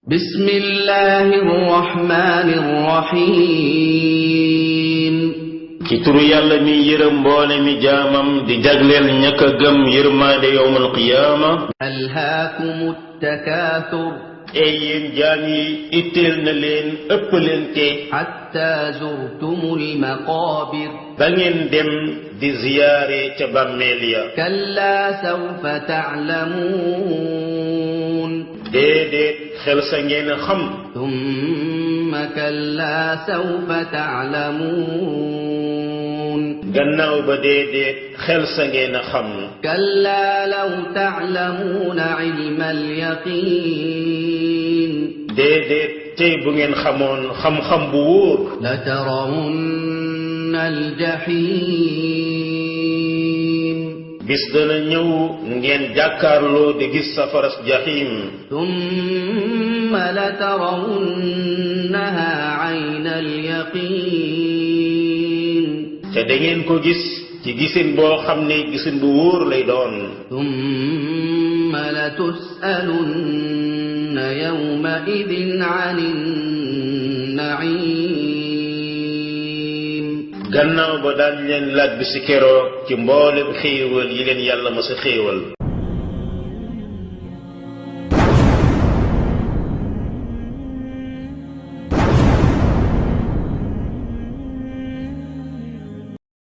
بسم الله الرحمن الرحيم ci turu yàlla mi yërëm mboole mi jaamam di jagleel ñaka gëm yërmaande yowmal qiyaama. ألهاكم التكاثر ey yéen jaam yi itteel na leen ëppalente حتى زرتم المقابر ba ngeen dem di ziyaare ca bàmmeel ya. كلا سوف تعلمون déedéet xel sa ngeen xam. ثم كلا سوف تعلمون gannaaw ba déedéet xel sa ngeen xam. كلا لو تعلمون علم اليقين déedéet tey bu ngeen xamoon xam-xam bu wóor. لترون الجحيم bis dana ñëw ngeen jàkkaarloo di gis safaras jaxiim. ثم لترونها عين اليقين te da ngeen ko gis ci gisin boo xam ne gisin bu wóor lay doon. ثم لتسألن يومئذ عن النعيم gannaaw ba daan leen laaj bi si keroog ci mboolem xéewal yi leen yàlla ma sa xéewal.